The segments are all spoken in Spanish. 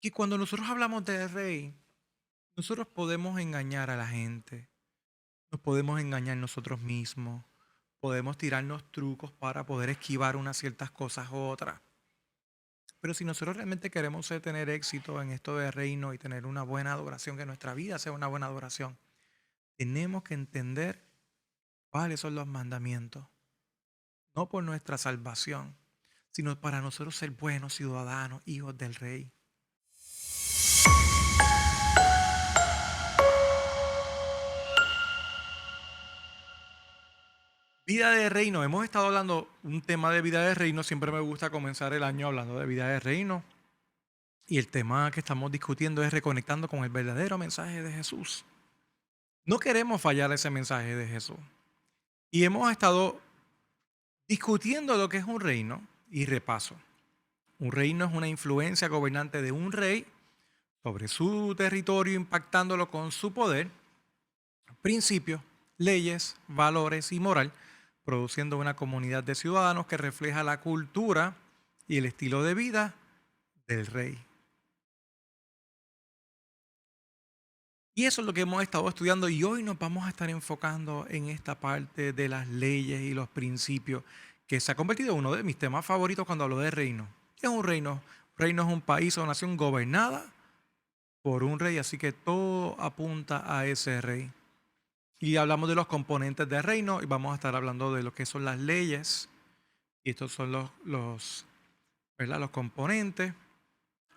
que cuando nosotros hablamos de rey, nosotros podemos engañar a la gente, nos podemos engañar nosotros mismos, podemos tirarnos trucos para poder esquivar unas ciertas cosas u otras. Pero si nosotros realmente queremos tener éxito en esto de reino y tener una buena adoración, que nuestra vida sea una buena adoración, tenemos que entender cuáles son los mandamientos, no por nuestra salvación, sino para nosotros ser buenos ciudadanos, hijos del rey. Vida de reino, hemos estado hablando un tema de vida de reino, siempre me gusta comenzar el año hablando de vida de reino y el tema que estamos discutiendo es reconectando con el verdadero mensaje de Jesús. No queremos fallar ese mensaje de Jesús y hemos estado discutiendo lo que es un reino y repaso. Un reino es una influencia gobernante de un rey sobre su territorio impactándolo con su poder, principios, leyes, valores y moral, produciendo una comunidad de ciudadanos que refleja la cultura y el estilo de vida del rey. Y eso es lo que hemos estado estudiando y hoy nos vamos a estar enfocando en esta parte de las leyes y los principios que se ha convertido en uno de mis temas favoritos cuando hablo de reino. ¿Qué es un reino? Reino es un país o nación gobernada por un rey, así que todo apunta a ese rey. Y hablamos de los componentes del reino y vamos a estar hablando de lo que son las leyes. Y estos son ¿verdad? Los componentes.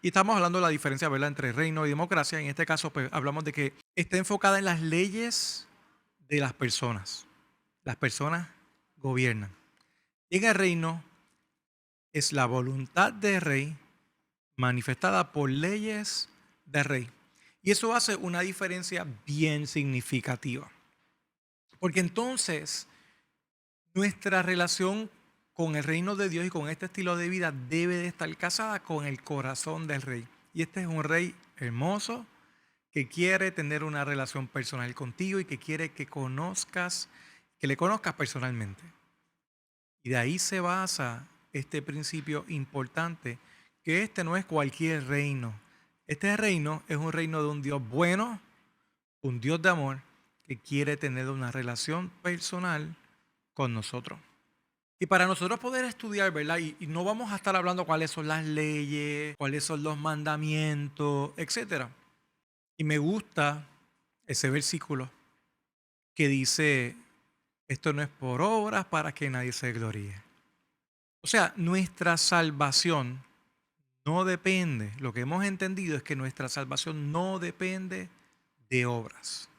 Y estamos hablando de la diferencia, ¿verdad?, entre reino y democracia. En este caso, pues hablamos de que está enfocada en las leyes de las personas. Las personas gobiernan. Y en el reino es la voluntad del rey manifestada por leyes del rey. Y eso hace una diferencia bien significativa. Porque entonces nuestra relación con el reino de Dios y con este estilo de vida debe de estar casada con el corazón del rey. Y este es un rey hermoso que quiere tener una relación personal contigo y que quiere que le conozcas personalmente. Y de ahí se basa este principio importante, que este no es cualquier reino. Este reino es un reino de un Dios bueno, un Dios de amor, que quiere tener una relación personal con nosotros. Y para nosotros poder estudiar, ¿verdad? Y no vamos a estar hablando cuáles son las leyes, cuáles son los mandamientos, etcétera. Y me gusta ese versículo que dice, esto no es por obras para que nadie se gloríe. O sea, nuestra salvación no depende, lo que hemos entendido es que nuestra salvación no depende de obras.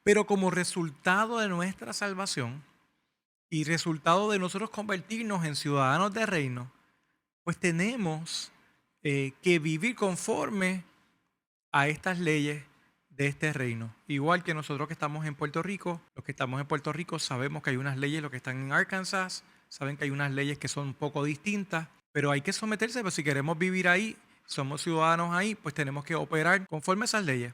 Pero como resultado de nuestra salvación y resultado de nosotros convertirnos en ciudadanos de reino, pues tenemos que vivir conforme a estas leyes de este reino. Igual que nosotros que estamos en Puerto Rico, los que estamos en Puerto Rico sabemos que hay unas leyes, los que están en Arkansas saben que hay unas leyes que son un poco distintas, pero hay que someterse, pues si queremos vivir ahí, somos ciudadanos ahí, pues tenemos que operar conforme a esas leyes.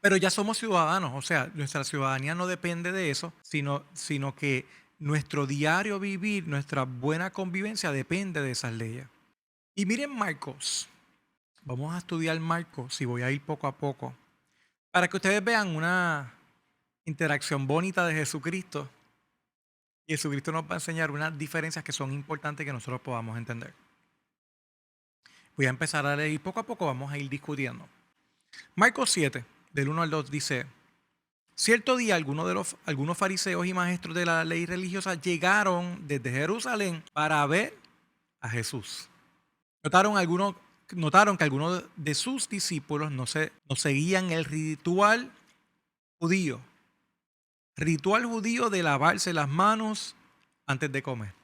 Pero ya somos ciudadanos, o sea, nuestra ciudadanía no depende de eso, sino que nuestro diario vivir, nuestra buena convivencia depende de esas leyes. Y miren Marcos, vamos a estudiar Marcos y voy a ir poco a poco, para que ustedes vean una interacción bonita de Jesucristo. Y Jesucristo nos va a enseñar unas diferencias que son importantes que nosotros podamos entender. Voy a empezar a leer y poco a poco vamos a ir discutiendo. Marcos 7, del 1 al 2 dice, cierto día algunos fariseos y maestros de la ley religiosa llegaron desde Jerusalén para ver a Jesús. Notaron, algunos, notaron que algunos de sus discípulos no seguían el judío, ritual judío de lavarse las manos antes de comer.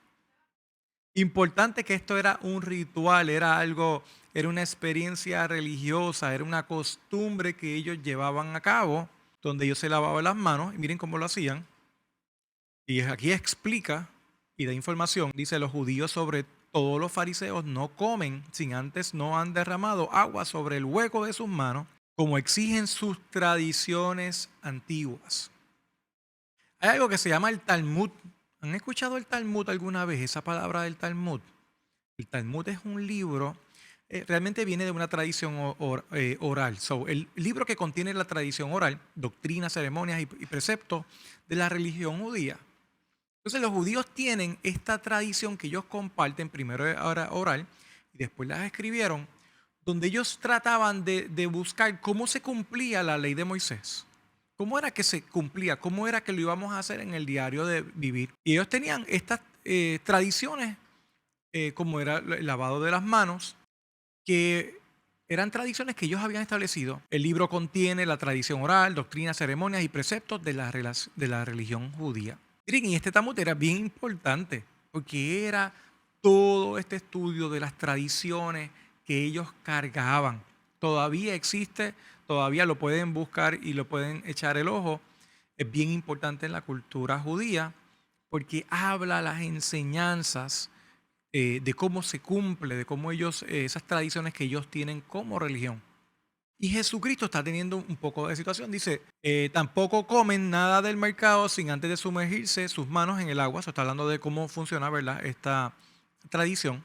Importante que esto era un ritual, era algo, era una experiencia religiosa, era una costumbre que ellos llevaban a cabo, donde ellos se lavaban las manos, y miren cómo lo hacían. Y aquí explica y da información, dice, los judíos sobre todos los fariseos no comen sin antes no han derramado agua sobre el hueco de sus manos, como exigen sus tradiciones antiguas. Hay algo que se llama el Talmud. ¿Han escuchado el Talmud alguna vez? Esa palabra del Talmud. El Talmud es un libro realmente viene de una tradición oral. So, el libro que contiene la tradición oral, doctrinas, ceremonias y preceptos de la religión judía. Entonces los judíos tienen esta tradición que ellos comparten, primero era oral y después las escribieron, donde ellos trataban de buscar cómo se cumplía la ley de Moisés. ¿Cómo era que se cumplía? ¿Cómo era que lo íbamos a hacer en el diario de vivir? Y ellos tenían estas tradiciones, como era el lavado de las manos, que eran tradiciones que ellos habían establecido. El libro contiene la tradición oral, doctrinas, ceremonias y preceptos de la religión judía. Miren, y este Talmud era bien importante, porque era todo este estudio de las tradiciones que ellos cargaban. Todavía existe, todavía lo pueden buscar y lo pueden echar el ojo. Es bien importante en la cultura judía, porque habla las enseñanzas de cómo se cumple, de cómo ellos, esas tradiciones que ellos tienen como religión. Y Jesucristo está teniendo un poco de situación. Dice, tampoco comen nada del mercado sin antes de sumergirse sus manos en el agua. Se está hablando de cómo funciona, ¿verdad?, esta tradición.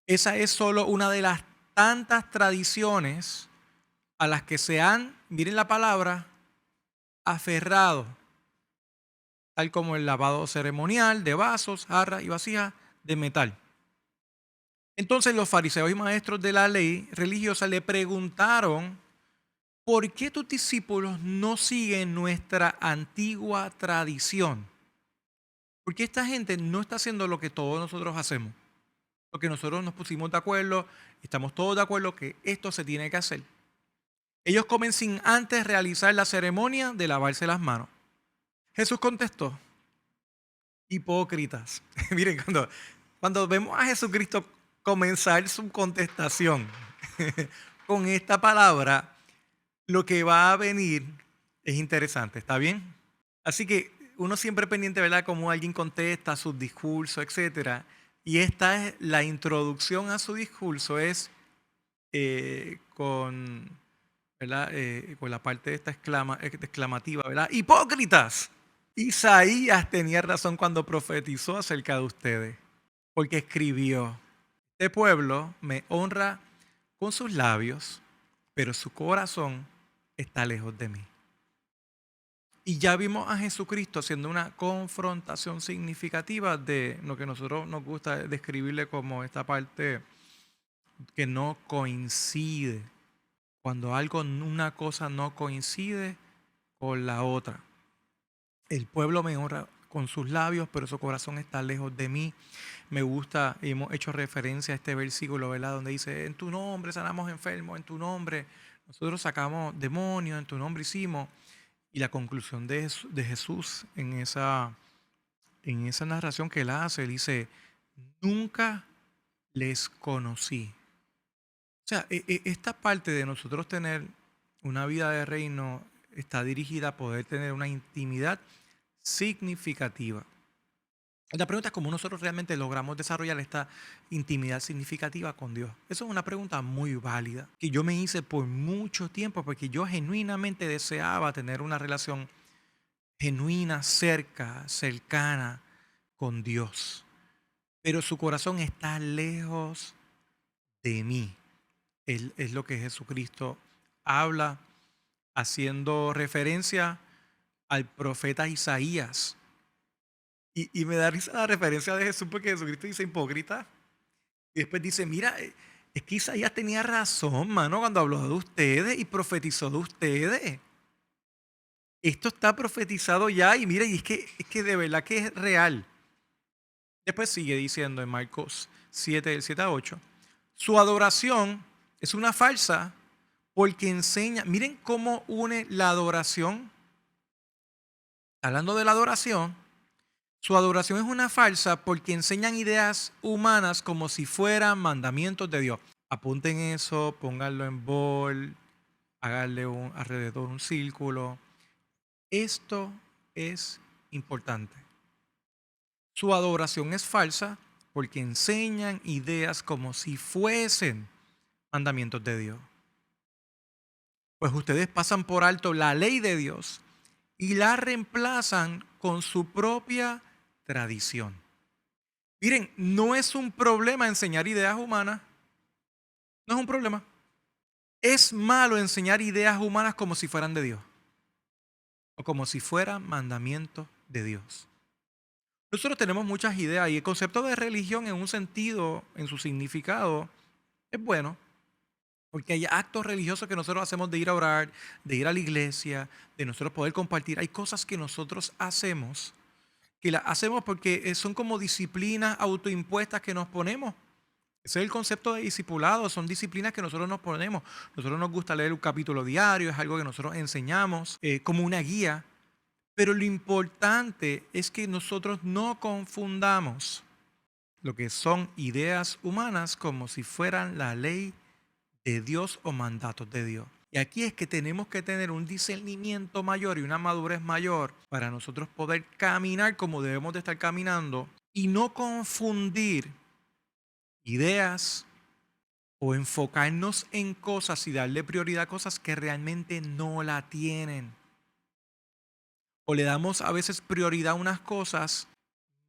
Esa es solo una de las tantas tradiciones a las que se han, miren la palabra, aferrado, tal como el lavado ceremonial de vasos, jarras y vasijas de metal. Entonces los fariseos y maestros de la ley religiosa le preguntaron, ¿por qué tus discípulos no siguen nuestra antigua tradición? Porque esta gente no está haciendo lo que todos nosotros hacemos. Porque nosotros nos pusimos de acuerdo, estamos todos de acuerdo que esto se tiene que hacer. Ellos comen sin antes realizar la ceremonia de lavarse las manos. Jesús contestó, hipócritas. Miren, cuando vemos a Jesucristo comenzar su contestación con esta palabra, lo que va a venir es interesante, ¿está bien? Así que uno siempre pendiente, ¿verdad? Cómo alguien contesta sus discursos, etcétera. Y esta es la introducción a su discurso, es con, ¿verdad? Con la parte de esta exclamativa, ¿verdad? Hipócritas. Isaías tenía razón cuando profetizó acerca de ustedes, porque escribió, este pueblo me honra con sus labios, pero su corazón está lejos de mí. Y ya vimos a Jesucristo haciendo una confrontación significativa de lo que nosotros nos gusta describirle como esta parte que no coincide. Cuando algo, una cosa no coincide con la otra. El pueblo me honra con sus labios, pero su corazón está lejos de mí. Me gusta, y hemos hecho referencia a este versículo, ¿verdad? Donde dice, en tu nombre sanamos enfermos, en tu nombre nosotros sacamos demonios, en tu nombre hicimos. Y la conclusión de Jesús en esa narración que él hace, él dice, nunca les conocí. O sea, esta parte de nosotros tener una vida de reino está dirigida a poder tener una intimidad significativa. La pregunta es cómo nosotros realmente logramos desarrollar esta intimidad significativa con Dios. Eso es una pregunta muy válida que yo me hice por mucho tiempo porque yo genuinamente deseaba tener una relación genuina, cercana con Dios. Pero su corazón está lejos de mí. Es lo que Jesucristo habla haciendo referencia al profeta Isaías. Y me da risa la referencia de Jesús porque Jesucristo dice hipócrita. Y después dice, mira, es que Isaías tenía razón, mano, cuando habló de ustedes y profetizó de ustedes. Esto está profetizado ya y mira, y es que de verdad que es real. Después sigue diciendo en Marcos 7, del 7 a 8, su adoración es una falsa porque enseña, miren cómo une la adoración, hablando de la adoración, su adoración es una falsa porque enseñan ideas humanas como si fueran mandamientos de Dios. Apunten eso, pónganlo en bol, háganle alrededor un círculo. Esto es importante. Su adoración es falsa porque enseñan ideas como si fuesen mandamientos de Dios. Pues ustedes pasan por alto la ley de Dios y la reemplazan con su propia tradición. Miren, no es un problema enseñar ideas humanas. No es un problema. Es malo enseñar ideas humanas como si fueran de Dios o como si fueran mandamientos de Dios. Nosotros tenemos muchas ideas y el concepto de religión en un sentido, en su significado, es bueno, porque hay actos religiosos que nosotros hacemos de ir a orar, de ir a la iglesia, de nosotros poder compartir. Hay cosas que nosotros hacemos, que las hacemos porque son como disciplinas autoimpuestas que nos ponemos. Ese es el concepto de discipulado, son disciplinas que nosotros nos ponemos. Nosotros nos gusta leer un capítulo diario, es algo que nosotros enseñamos como una guía, pero lo importante es que nosotros no confundamos lo que son ideas humanas como si fueran la ley de Dios o mandatos de Dios. Y aquí es que tenemos que tener un discernimiento mayor y una madurez mayor para nosotros poder caminar como debemos de estar caminando y no confundir ideas o enfocarnos en cosas y darle prioridad a cosas que realmente no la tienen. O le damos a veces prioridad a unas cosas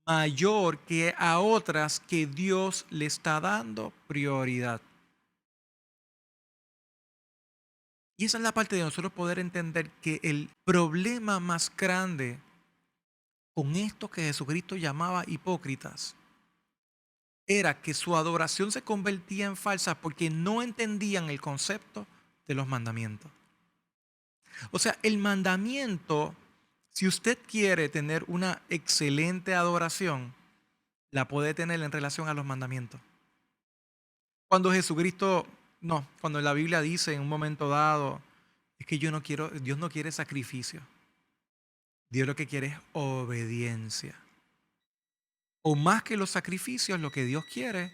mayor que a otras que Dios le está dando prioridad. Y esa es la parte de nosotros poder entender que el problema más grande con esto que Jesucristo llamaba hipócritas era que su adoración se convertía en falsa porque no entendían el concepto de los mandamientos. O sea, el mandamiento, si usted quiere tener una excelente adoración, la puede tener en relación a los mandamientos. Cuando Jesucristo, no, cuando la Biblia dice en un momento dado, es que yo no quiero, Dios no quiere sacrificio. Dios lo que quiere es obediencia. O más que los sacrificios, lo que Dios quiere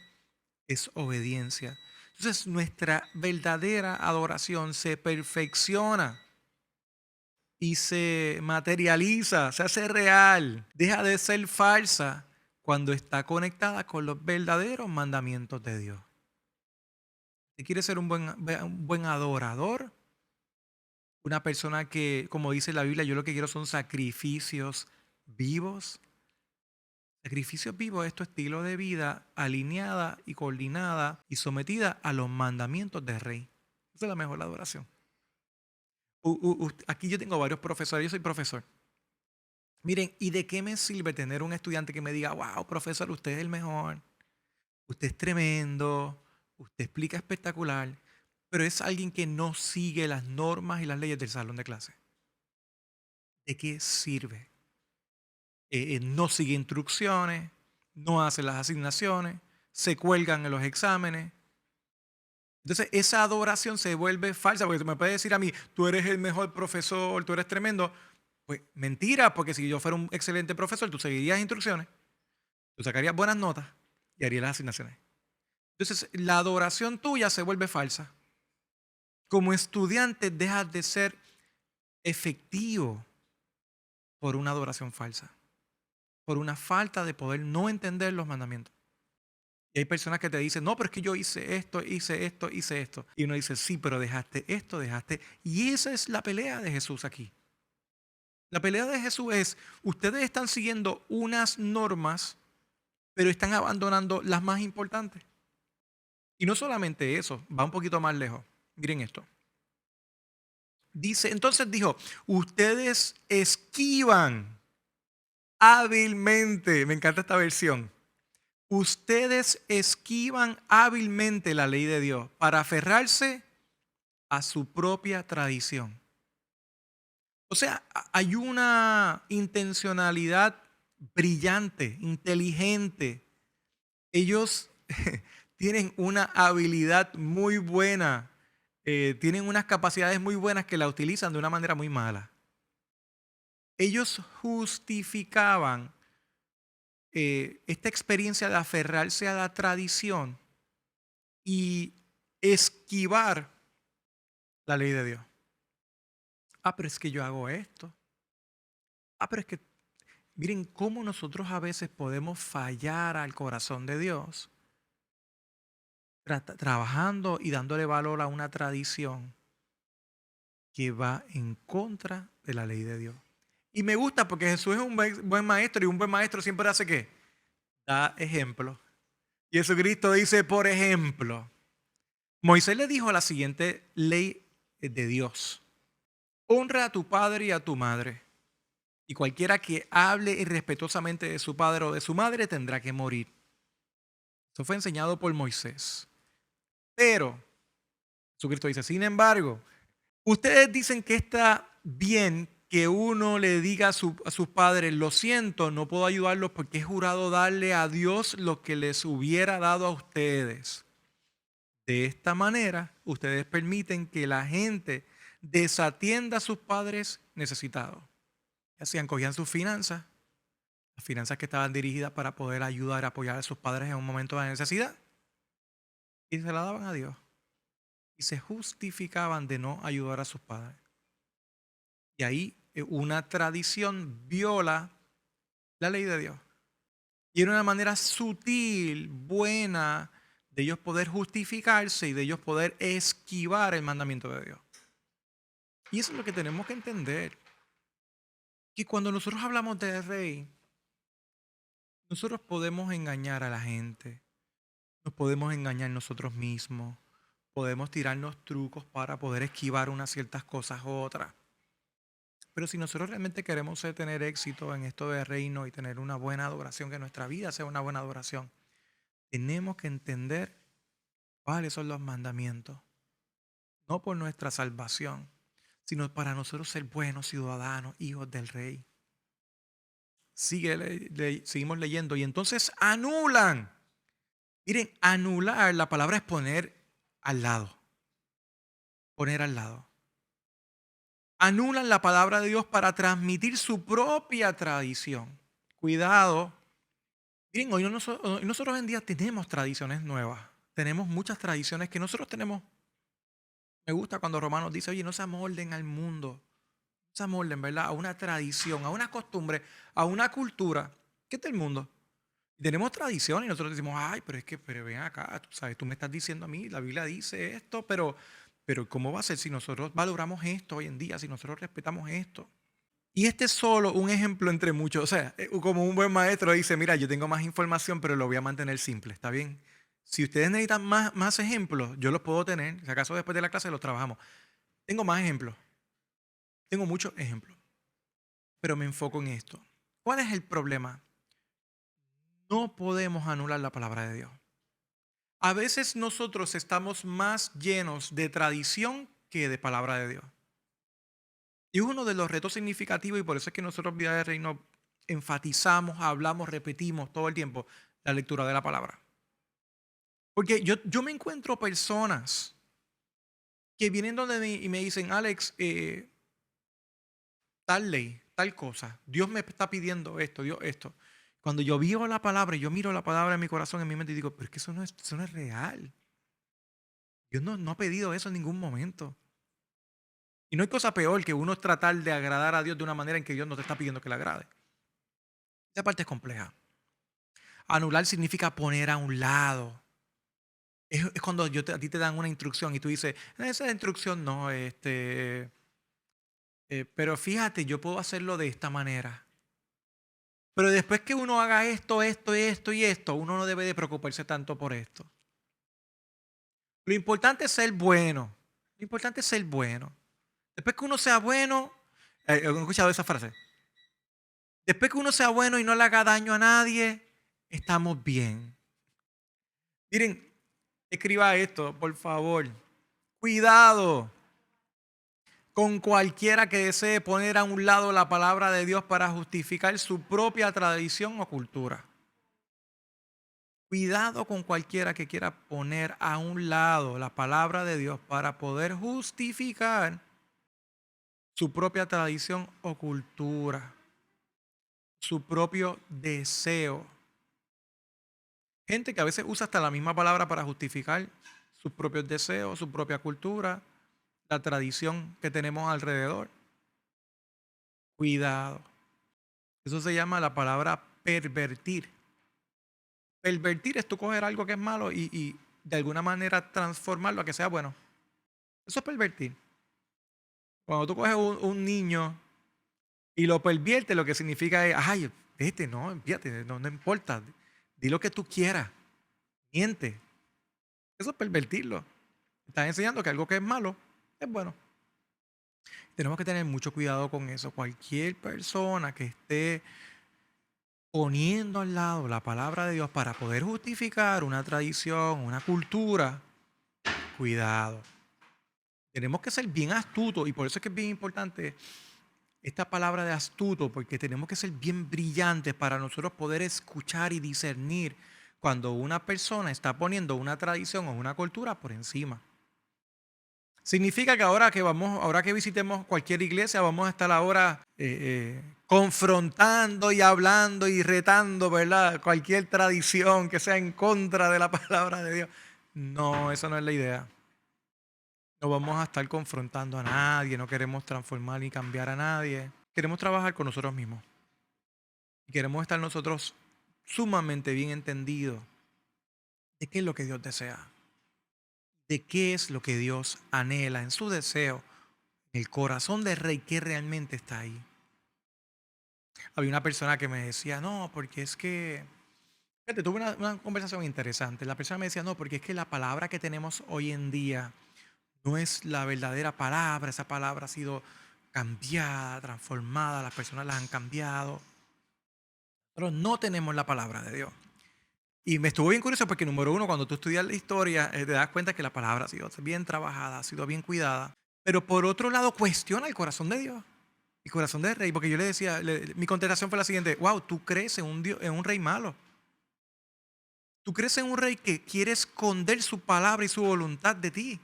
es obediencia. Entonces nuestra verdadera adoración se perfecciona y se materializa, se hace real, deja de ser falsa cuando está conectada con los verdaderos mandamientos de Dios. Si quiere ser un buen adorador, una persona que, como dice la Biblia, yo lo que quiero son sacrificios vivos. Sacrificios vivos es tu estilo de vida alineada y coordinada y sometida a los mandamientos del rey. Esa es la mejor adoración. Aquí yo tengo varios profesores, yo soy profesor. Miren, ¿y de qué me sirve tener un estudiante que me diga, wow, profesor, usted es el mejor, usted es tremendo, usted explica espectacular, pero es alguien que no sigue las normas y las leyes del salón de clase? ¿De qué sirve? No sigue instrucciones, no hace las asignaciones, se cuelgan en los exámenes. Entonces esa adoración se vuelve falsa, porque tú me puedes decir a mí, tú eres el mejor profesor, tú eres tremendo. Pues mentira, porque si yo fuera un excelente profesor, tú seguirías instrucciones, tú sacarías buenas notas y harías las asignaciones. Entonces la adoración tuya se vuelve falsa. Como estudiante dejas de ser efectivo por una adoración falsa, por una falta de poder no entender los mandamientos. Y hay personas que te dicen, no, pero es que yo hice esto, hice esto, hice esto. Y uno dice, sí, pero dejaste esto, dejaste. Y esa es la pelea de Jesús aquí. La pelea de Jesús es, ustedes están siguiendo unas normas, pero están abandonando las más importantes. Y no solamente eso, va un poquito más lejos. Miren esto. Dice, entonces dijo, ustedes esquivan hábilmente, me encanta esta versión. Ustedes esquivan hábilmente la ley de Dios para aferrarse a su propia tradición. O sea, hay una intencionalidad brillante, inteligente. Ellos tienen una habilidad muy buena, tienen unas capacidades muy buenas que la utilizan de una manera muy mala. Ellos justificaban esta experiencia de aferrarse a la tradición y esquivar la ley de Dios. Ah, pero es que yo hago esto. Ah, pero es que miren cómo nosotros a veces podemos fallar al corazón de Dios trabajando y dándole valor a una tradición que va en contra de la ley de Dios. Y me gusta porque Jesús es un buen maestro y un buen maestro siempre hace ¿qué? Da ejemplo. Y Jesucristo dice, por ejemplo. Moisés le dijo la siguiente ley de Dios. Honra a tu padre y a tu madre. Y cualquiera que hable irrespetuosamente de su padre o de su madre tendrá que morir. Eso fue enseñado por Moisés. Pero, Jesucristo dice, sin embargo, ustedes dicen que está bien que uno le diga a sus padres, lo siento, no puedo ayudarlos porque he jurado darle a Dios lo que les hubiera dado a ustedes. De esta manera, ustedes permiten que la gente desatienda a sus padres necesitados. Hacían, cogían sus finanzas, las finanzas que estaban dirigidas para poder ayudar, apoyar a sus padres en un momento de necesidad, y se la daban a Dios. Y se justificaban de no ayudar a sus padres. Y ahí una tradición viola la ley de Dios. Y era una manera sutil, buena, de ellos poder justificarse y de ellos poder esquivar el mandamiento de Dios. Y eso es lo que tenemos que entender. Que cuando nosotros hablamos de rey, nosotros podemos engañar a la gente. Nos podemos engañar nosotros mismos. Podemos tirarnos trucos para poder esquivar unas ciertas cosas u otras. Pero si nosotros realmente queremos tener éxito en esto de reino y tener una buena adoración, que nuestra vida sea una buena adoración, tenemos que entender cuáles son los mandamientos. No por nuestra salvación, sino para nosotros ser buenos ciudadanos, hijos del rey. Seguimos leyendo y entonces anulan. Miren, anular, la palabra es poner al lado. Poner al lado. Anulan la palabra de Dios para transmitir su propia tradición. Cuidado. Miren, hoy nosotros hoy en día tenemos tradiciones nuevas. Tenemos muchas tradiciones que nosotros tenemos. Me gusta cuando Romanos dice, oye, no se amolden al mundo. No se amolden, ¿verdad? A una tradición, a una costumbre, a una cultura. ¿Qué es del mundo? Y tenemos tradiciones y nosotros decimos, ay, pero ven acá, tú sabes, tú me estás diciendo a mí, la Biblia dice esto, pero ¿cómo va a ser si nosotros valoramos esto hoy en día, si nosotros respetamos esto? Y este es solo un ejemplo entre muchos. O sea, como un buen maestro dice, mira, yo tengo más información, pero lo voy a mantener simple, ¿está bien? Si ustedes necesitan más ejemplos, yo los puedo tener. Si acaso después de la clase los trabajamos. Tengo más ejemplos. Tengo muchos ejemplos. Pero me enfoco en esto. ¿Cuál es el problema? No podemos anular la palabra de Dios. A veces nosotros estamos más llenos de tradición que de palabra de Dios. Y uno de los retos significativos, y por eso es que nosotros, Vida de Reino, enfatizamos, hablamos, repetimos todo el tiempo la lectura de la palabra. Porque yo me encuentro personas que vienen donde mí y me dicen, Alex, tal ley, tal cosa, Dios me está pidiendo esto, Dios esto. Cuando yo vivo la palabra y yo miro la palabra en mi corazón, en mi mente, y digo, pero es que eso no es real. Dios no ha pedido eso en ningún momento. Y no hay cosa peor que uno tratar de agradar a Dios de una manera en que Dios no te está pidiendo que le agrade. Esa parte es compleja. Anular significa poner a un lado. Es cuando a ti te dan una instrucción y tú dices, esa instrucción no, pero fíjate, yo puedo hacerlo de esta manera. Pero después que uno haga esto y esto, uno no debe de preocuparse tanto por esto. Lo importante es ser bueno. Lo importante es ser bueno. Después que uno sea bueno, ¿he escuchado esa frase? Después que uno sea bueno y no le haga daño a nadie, estamos bien. Miren, escriba esto, por favor. Cuidado con cualquiera que desee poner a un lado la palabra de Dios para justificar su propia tradición o cultura. Cuidado con cualquiera que quiera poner a un lado la palabra de Dios para poder justificar su propia tradición o cultura, su propio deseo. Gente que a veces usa hasta la misma palabra para justificar sus propios deseos, su propia cultura, la tradición que tenemos alrededor. Cuidado. Eso se llama la palabra pervertir. Pervertir es tú coger algo que es malo y de alguna manera transformarlo a que sea bueno. Eso es pervertir. Cuando tú coges un niño y lo perviertes, lo que significa es, ay, vete, no, fíjate, no importa. Di lo que tú quieras. Miente. Eso es pervertirlo. Están enseñando que algo que es malo es bueno. Tenemos que tener mucho cuidado con eso. Cualquier persona que esté poniendo al lado la palabra de Dios para poder justificar una tradición, una cultura, cuidado. Tenemos que ser bien astutos y por eso es que es bien importante esta palabra de astuto, porque tenemos que ser bien brillantes para nosotros poder escuchar y discernir cuando una persona está poniendo una tradición o una cultura por encima. Significa que ahora que visitemos cualquier iglesia, vamos a estar ahora confrontando y hablando y retando, ¿verdad? Cualquier tradición que sea en contra de la palabra de Dios. No, esa no es la idea. No vamos a estar confrontando a nadie, no queremos transformar ni cambiar a nadie. Queremos trabajar con nosotros mismos. Y queremos estar nosotros sumamente bien entendidos de qué es lo que Dios desea, de qué es lo que Dios anhela en su deseo, el corazón del rey que realmente está ahí. Había una persona que me decía, no, porque es que, fíjate, tuve una conversación interesante. La persona me decía, no, porque es que la palabra que tenemos hoy en día no es la verdadera palabra, esa palabra ha sido cambiada, transformada, las personas la han cambiado, pero no tenemos la palabra de Dios. Y me estuvo bien curioso porque, número uno, cuando tú estudias la historia, te das cuenta que la palabra ha sido bien trabajada, ha sido bien cuidada. Pero por otro lado, cuestiona el corazón de Dios, el corazón del rey. Porque yo le decía, mi contestación fue la siguiente: wow, tú crees en en un rey malo. Tú crees en un rey que quiere esconder su palabra y su voluntad de ti.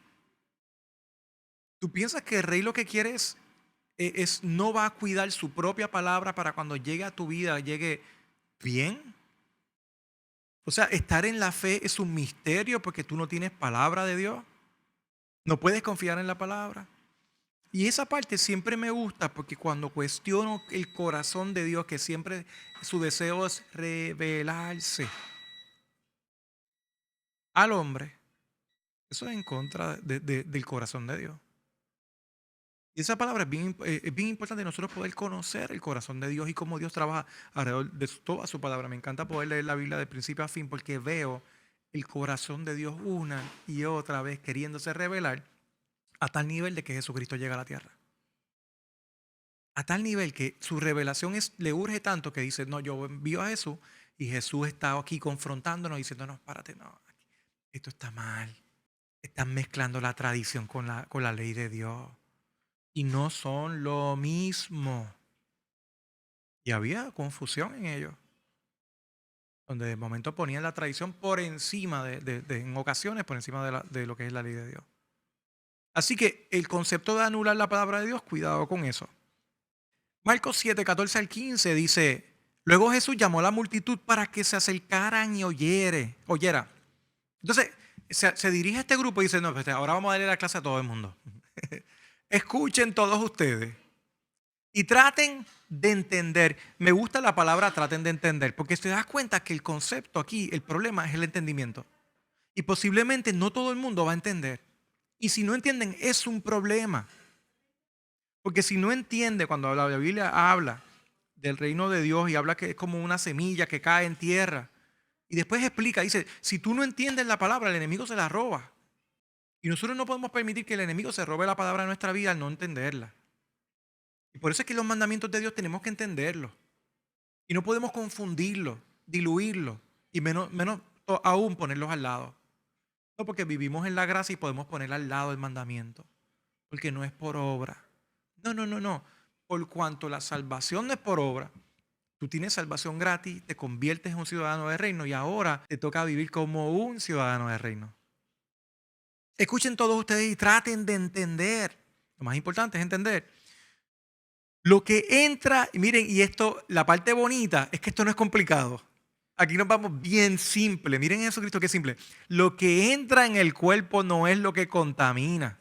Tú piensas que el rey lo que quiere es no va a cuidar su propia palabra para cuando llegue a tu vida, llegue bien. O sea, estar en la fe es un misterio porque tú no tienes palabra de Dios. No puedes confiar en la palabra. Y esa parte siempre me gusta porque cuando cuestiono el corazón de Dios, que siempre su deseo es revelarse al hombre, eso es en contra del corazón de Dios. Y esa palabra es bien importante nosotros poder conocer el corazón de Dios y cómo Dios trabaja alrededor de toda su palabra. Me encanta poder leer la Biblia de principio a fin porque veo el corazón de Dios una y otra vez queriéndose revelar a tal nivel de que Jesucristo llega a la tierra. A tal nivel que su revelación le urge tanto que dice, no, yo envío a Jesús y Jesús está aquí confrontándonos diciendo, no, párate, no, esto está mal. Están mezclando la tradición con con la ley de Dios y no son lo mismo. Y había confusión en ellos, donde de momento ponían la tradición por encima en ocasiones, por encima de lo que es la ley de Dios. Así que el concepto de anular la palabra de Dios, cuidado con eso. Marcos 7, 14 al 15 dice, luego Jesús llamó a la multitud para que se acercaran y oyera. Entonces, se dirige a este grupo y dice, no, pues ahora vamos a darle la clase a todo el mundo. Escuchen todos ustedes y traten de entender. Me gusta la palabra traten de entender, porque te das cuenta que el concepto aquí, el problema es el entendimiento. Y posiblemente no todo el mundo va a entender. Y si no entienden, es un problema. Porque si no entiende, cuando la Biblia habla del reino de Dios y habla que es como una semilla que cae en tierra, y después explica, dice, si tú no entiendes la palabra, el enemigo se la roba. Y nosotros no podemos permitir que el enemigo se robe la palabra de nuestra vida al no entenderla. Y por eso es que los mandamientos de Dios tenemos que entenderlos. Y no podemos confundirlos, diluirlos y menos aún ponerlos al lado. No, porque vivimos en la gracia y podemos poner al lado el mandamiento. Porque no es por obra. No, no, no, no. Por cuanto la salvación no es por obra, tú tienes salvación gratis, te conviertes en un ciudadano del reino y ahora te toca vivir como un ciudadano del reino. Escuchen todos ustedes y traten de entender. Lo más importante es entender. Lo que entra, y miren, y esto, la parte bonita es que esto no es complicado. Aquí nos vamos bien simple. Miren eso, Cristo, qué simple. Lo que entra en el cuerpo no es lo que contamina.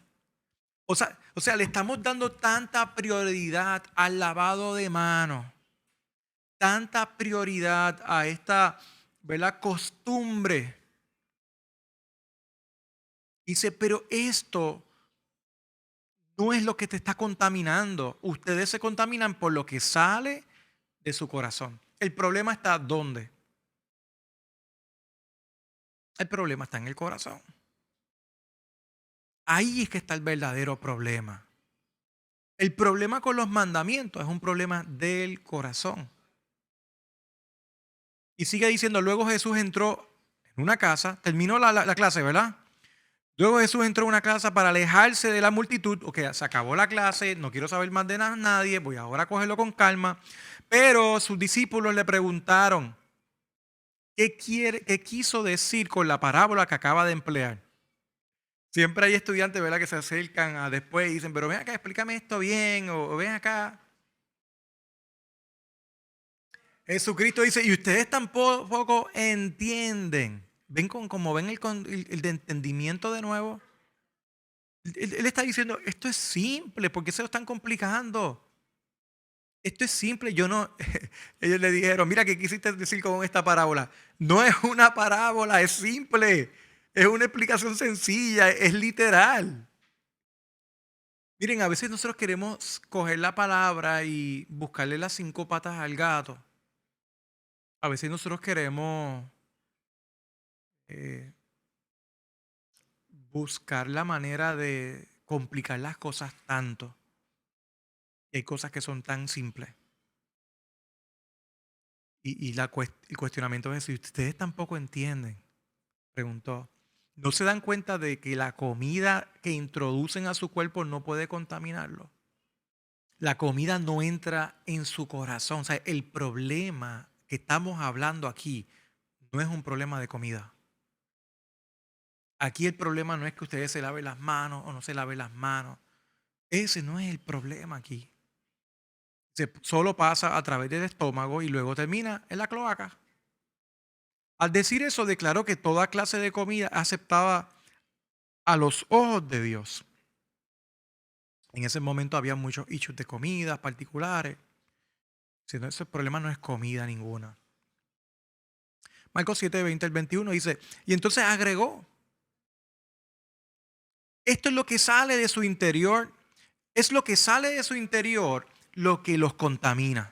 O sea, le estamos dando tanta prioridad al lavado de manos, tanta prioridad a esta, ¿verdad?, costumbre. Dice, pero esto no es lo que te está contaminando. Ustedes se contaminan por lo que sale de su corazón. El problema está ¿dónde? El problema está en el corazón. Ahí es que está el verdadero problema. El problema con los mandamientos es un problema del corazón. Y sigue diciendo, luego Jesús entró en una casa, terminó la clase, ¿verdad? Luego Jesús entró en una casa para alejarse de la multitud. Ok, se acabó la clase, no quiero saber más de nadie, voy ahora a cogerlo con calma. Pero sus discípulos le preguntaron, ¿qué quiso decir con la parábola que acaba de emplear? Siempre hay estudiantes, ¿verdad?, que se acercan a después y dicen, pero ven acá, explícame esto bien, o ven acá. Jesucristo dice, y ustedes tampoco entienden. Ven como ven el de entendimiento de nuevo. Él está diciendo, esto es simple, ¿por qué se lo están complicando? Esto es simple, yo no. Ellos le dijeron, mira, ¿qué quisiste decir con esta parábola? No es una parábola, es simple. Es una explicación sencilla, es literal. Miren, a veces nosotros queremos coger la palabra y buscarle las 5 patas al gato. A veces nosotros queremos eh, buscar la manera de complicar las cosas tanto. Y hay cosas que son tan simples. El cuestionamiento es si ustedes tampoco entienden, preguntó. ¿No se dan cuenta de que la comida que introducen a su cuerpo no puede contaminarlo? La comida no entra en su corazón. O sea, el problema que estamos hablando aquí no es un problema de comida. Aquí el problema no es que ustedes se laven las manos o no se laven las manos. Ese no es el problema aquí. Solo pasa a través del estómago y luego termina en la cloaca. Al decir eso, declaró que toda clase de comida aceptaba a los ojos de Dios. En ese momento había muchos issues de comidas particulares. Si no, ese problema no es comida ninguna. Marcos 7, 20 al 21 dice, y entonces agregó, esto es lo que sale de su interior, es lo que sale de su interior lo que los contamina.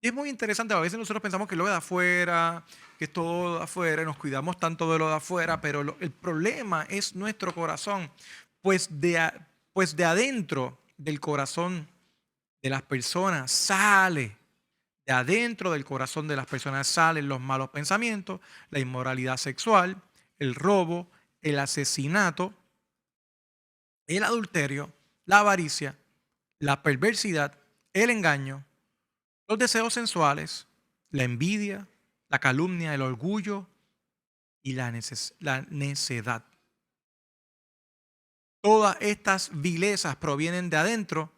Y es muy interesante, a veces nosotros pensamos que lo de afuera, que es todo de afuera, y nos cuidamos tanto de lo de afuera, pero el problema es nuestro corazón, pues pues de adentro del corazón de las personas sale, de adentro del corazón de las personas salen los malos pensamientos, la inmoralidad sexual, el robo, el asesinato, el adulterio, la avaricia, la perversidad, el engaño, los deseos sensuales, la envidia, la calumnia, el orgullo y la necedad. Todas estas vilezas provienen de adentro.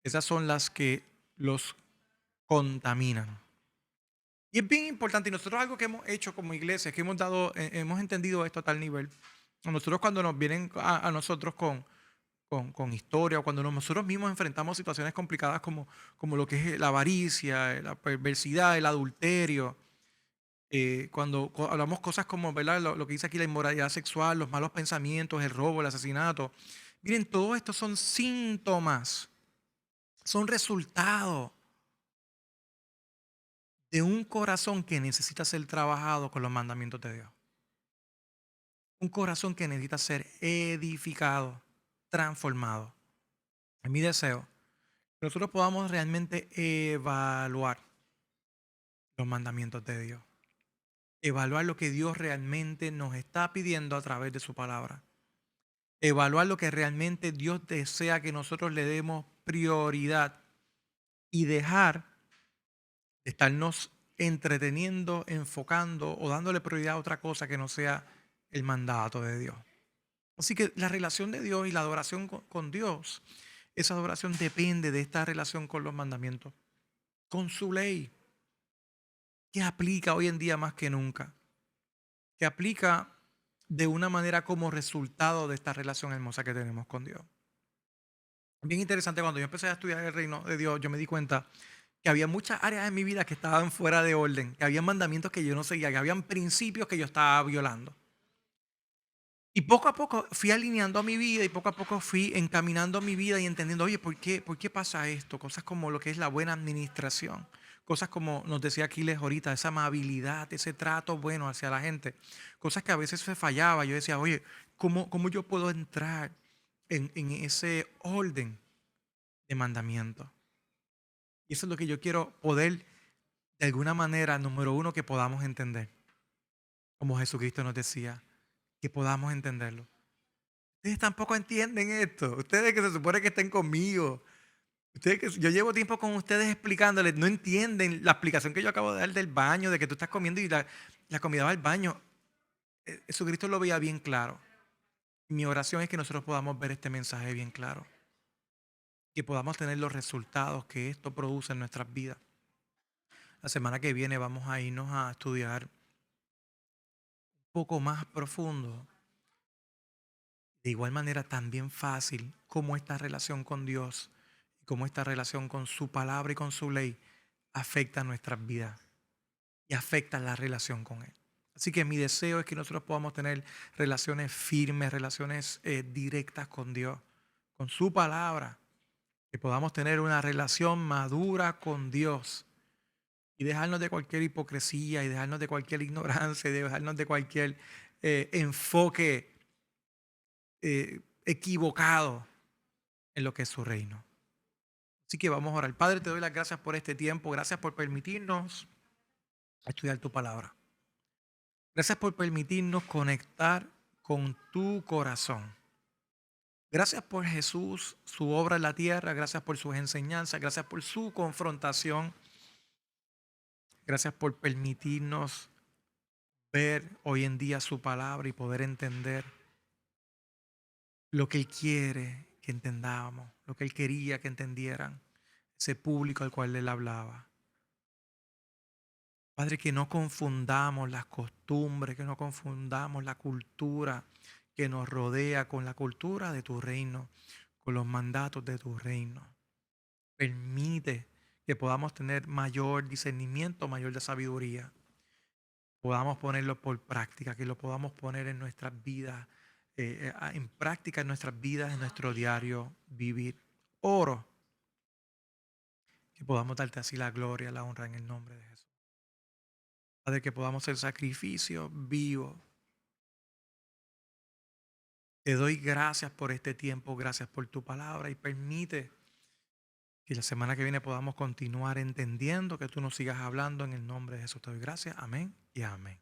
Esas son las que los contaminan. Y es bien importante, y nosotros algo que hemos hecho como iglesia, que hemos entendido esto a tal nivel. Nosotros cuando nos vienen a nosotros con historia, o cuando nosotros mismos enfrentamos situaciones complicadas como lo que es la avaricia, la perversidad, el adulterio, cuando hablamos cosas como, ¿verdad?, lo que dice aquí, la inmoralidad sexual, los malos pensamientos, el robo, el asesinato. Miren, todo esto son síntomas, son resultados de un corazón que necesita ser trabajado con los mandamientos de Dios. Un corazón que necesita ser edificado, transformado. Es mi deseo que nosotros podamos realmente evaluar los mandamientos de Dios. Evaluar lo que Dios realmente nos está pidiendo a través de su palabra. Evaluar lo que realmente Dios desea que nosotros le demos prioridad y dejar de estarnos entreteniendo, enfocando o dándole prioridad a otra cosa que no sea el mandato de Dios. Así que la relación de Dios y la adoración con Dios, esa adoración depende de esta relación con los mandamientos, con su ley, que aplica hoy en día más que nunca, que aplica de una manera como resultado de esta relación hermosa que tenemos con Dios. Bien interesante, cuando yo empecé a estudiar el reino de Dios, yo me di cuenta que había muchas áreas en mi vida que estaban fuera de orden, que había mandamientos que yo no seguía, que habían principios que yo estaba violando. Y poco a poco fui alineando a mi vida y poco a poco fui encaminando mi vida y entendiendo, oye, ¿por qué pasa esto? Cosas como lo que es la buena administración, Cosas como nos decía Aquiles ahorita, esa amabilidad, ese trato bueno hacia la gente. Cosas que a veces se fallaba. Yo decía, oye, ¿cómo yo puedo entrar en ese orden de mandamiento? Y eso es lo que yo quiero poder, de alguna manera, número uno, que podamos entender. Como Jesucristo nos decía, que podamos entenderlo. Ustedes tampoco entienden esto. Ustedes que se supone que estén conmigo. Ustedes que yo llevo tiempo con ustedes explicándoles, no entienden la explicación que yo acabo de dar del baño, de que tú estás comiendo y la comida va al baño. Jesucristo lo veía bien claro. Mi oración es que nosotros podamos ver este mensaje bien claro. Que podamos tener los resultados que esto produce en nuestras vidas. La semana que viene vamos a irnos a estudiar un poco más profundo. De igual manera, también fácil, cómo esta relación con Dios y cómo esta relación con su palabra y con su ley afecta nuestras vidas y afecta la relación con Él. Así que mi deseo es que nosotros podamos tener relaciones firmes, relaciones directas con Dios, con su palabra, que podamos tener una relación madura con Dios y dejarnos de cualquier hipocresía y dejarnos de cualquier ignorancia y dejarnos de cualquier enfoque equivocado en lo que es su reino. Así que vamos a orar. Padre, te doy las gracias por este tiempo. Gracias por permitirnos estudiar tu palabra. Gracias por permitirnos conectar con tu corazón. Gracias por Jesús, su obra en la tierra. Gracias por sus enseñanzas. Gracias por su confrontación. Gracias por permitirnos ver hoy en día su palabra y poder entender lo que Él quiere que entendamos, lo que Él quería que entendieran, ese público al cual Él hablaba. Padre, que no confundamos las costumbres, que no confundamos la cultura que nos rodea con la cultura de tu reino, con los mandatos de tu reino. Permite que podamos tener mayor discernimiento, mayor de sabiduría. Podamos ponerlo por práctica, que lo podamos poner en nuestras vidas, en práctica en nuestras vidas, en nuestro diario vivir. Oro, que podamos darte así la gloria, la honra en el nombre de Jesús. Padre, que podamos ser sacrificio vivo. Te doy gracias por este tiempo, gracias por tu palabra y permite que la semana que viene podamos continuar entendiendo, que tú nos sigas hablando en el nombre de Jesús. Te doy gracias. Amén y amén.